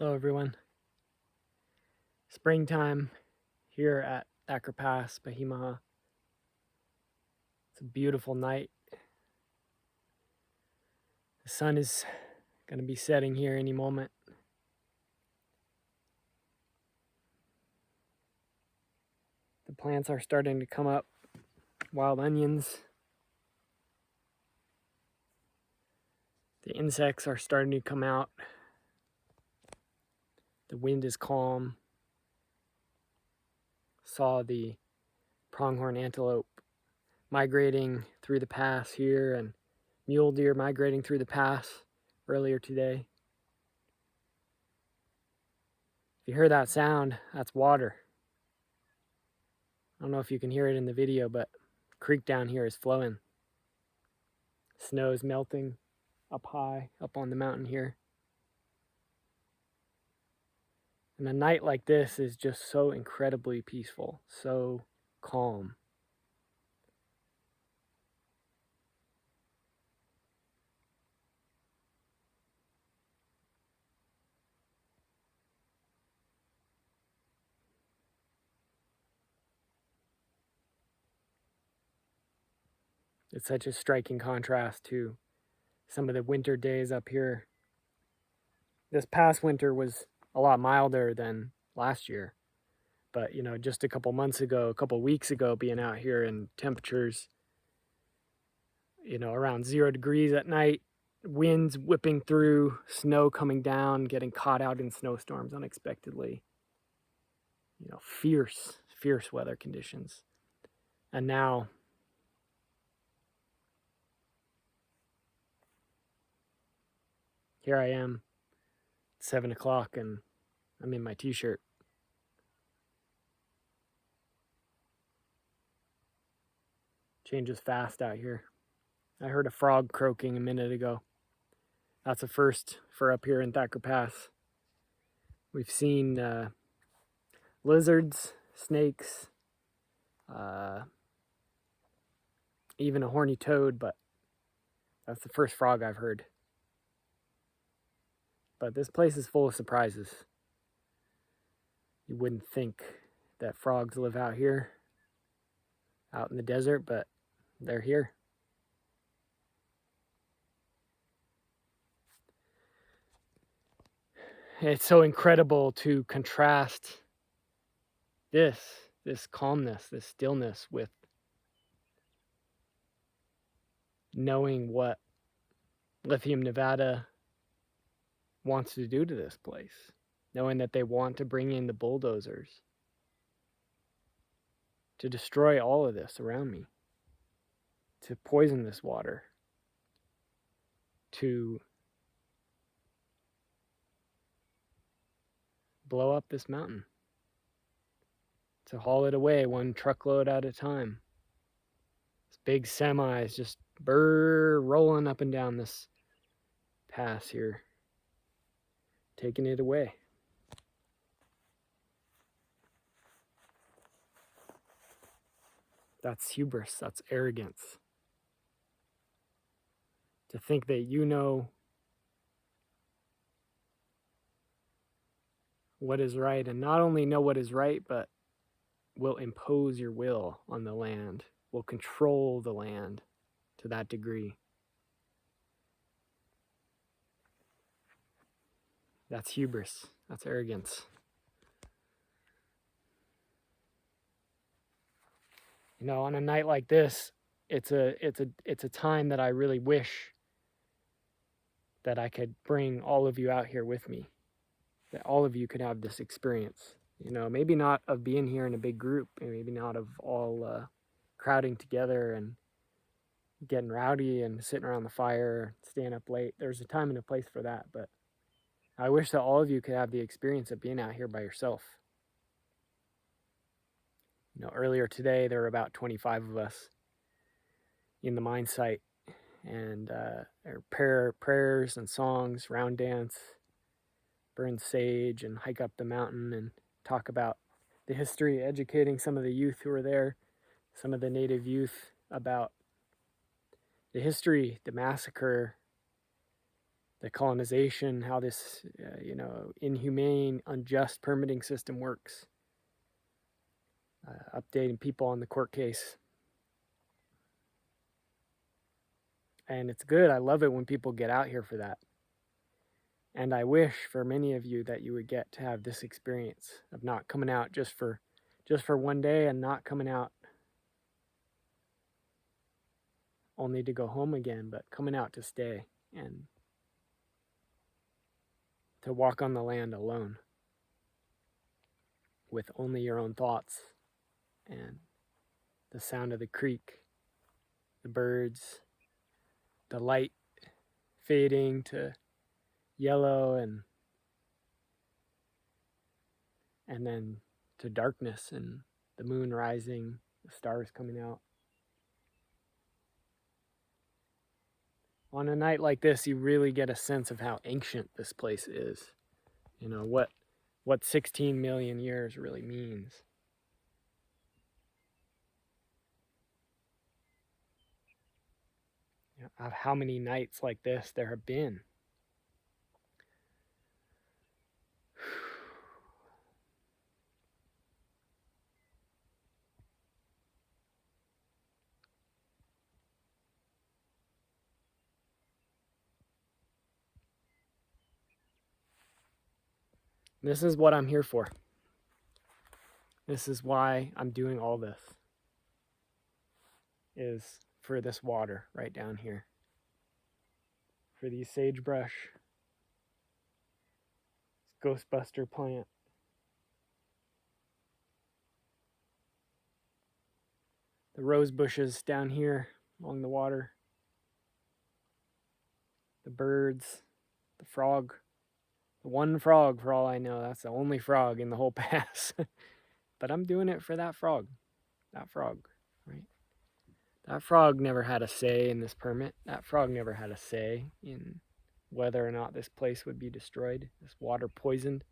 Hello everyone. Springtime here at Thacker Pass, Bahamaha. It's a beautiful night. The sun is going to be setting here any moment. The plants are starting to come up, wild onions. The insects are starting to come out. The wind is calm. Saw the pronghorn antelope migrating through the pass here and mule deer migrating through the pass earlier today. If you hear that sound, that's water. I don't know if you can hear it in the video, but the creek down here is flowing. Snow is melting up high, up on the mountain here. And a night like this is just so incredibly peaceful, so calm. It's such a striking contrast to some of the winter days up here. This past winter was a lot milder than last year. But, just a couple weeks ago, being out here in temperatures, around 0 degrees at night, winds whipping through, snow coming down, getting caught out in snowstorms unexpectedly. Fierce weather conditions. And now, here I am, 7 o'clock, and I'm in my t-shirt. Changes fast out here. I heard a frog croaking a minute ago. That's a first for up here in Thacker Pass. We've seen lizards, snakes, even a horny toad, but that's the first frog I've heard. But this place is full of surprises. You wouldn't think that frogs live out here, out in the desert, but they're here. It's so incredible to contrast this calmness, this stillness with knowing what Lithium Nevada wants to do to this place, knowing that they want to bring in the bulldozers to destroy all of this around me, to poison this water, to blow up this mountain, to haul it away one truckload at a time. This big semis just rolling up and down this pass here, taking it away. That's hubris, that's arrogance. To think that you know what is right, and not only know what is right, but will impose your will on the land, will control the land to that degree. That's hubris, that's arrogance. On a night like this, it's a time that I really wish that I could bring all of you out here with me, that all of you could have this experience. Maybe not of being here in a big group, maybe not of all crowding together and getting rowdy and sitting around the fire, staying up late. There's a time and a place for that, but I wish that all of you could have the experience of being out here by yourself. Earlier today, there were about 25 of us in the mine site, and there were prayers and songs, round dance, burn sage, and hike up the mountain and talk about the history, educating some of the youth who were there, some of the native youth, about the history, the massacre, the colonization, how this, inhumane, unjust permitting system works. Updating people on the court case. And it's good. I love it when people get out here for that. And I wish for many of you that you would get to have this experience of not coming out just for one day and not coming out only to go home again, but coming out to stay and to walk on the land alone with only your own thoughts and the sound of the creek, the birds, the light fading to yellow and then to darkness and the moon rising, the stars coming out. On a night like this, you really get a sense of how ancient this place is. You know, what 16 million years really means. Of how many nights like this there have been. This is what I'm here for. This is why I'm doing all this. Is for this water right down here. For these sagebrush. This ghostbuster plant. The rose bushes down here along the water. The birds. The frog. The one frog, for all I know. That's the only frog in the whole pass. But I'm doing it for that frog. That frog, right? That frog never had a say in this permit. That frog never had a say in whether or not this place would be destroyed, this water poisoned.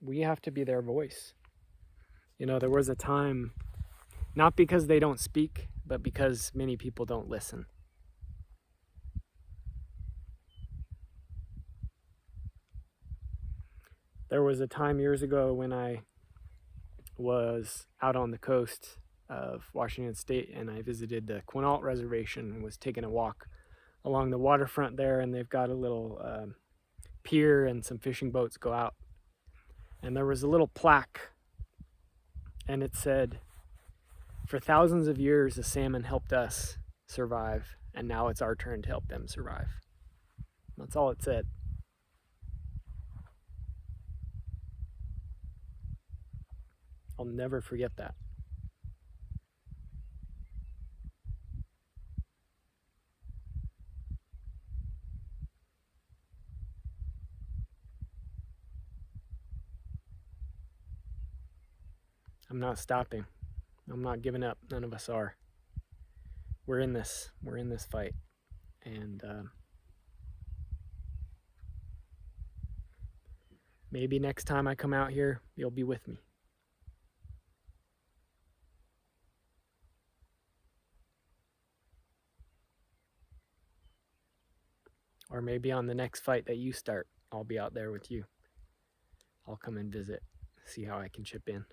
We have to be their voice. You know, there was a time, not because they don't speak, but because many people don't listen. There was a time years ago when I was out on the coast of Washington State and I visited the Quinault Reservation and was taking a walk along the waterfront there, and they've got a little pier and some fishing boats go out. And there was a little plaque and it said, "For thousands of years the salmon helped us survive, and now it's our turn to help them survive." That's all it said. I'll never forget that. I'm not stopping. I'm not giving up. None of us are. We're in this. We're in this fight. And maybe next time I come out here, you'll be with me. Or maybe on the next fight that you start, I'll be out there with you. I'll come and visit, see how I can chip in.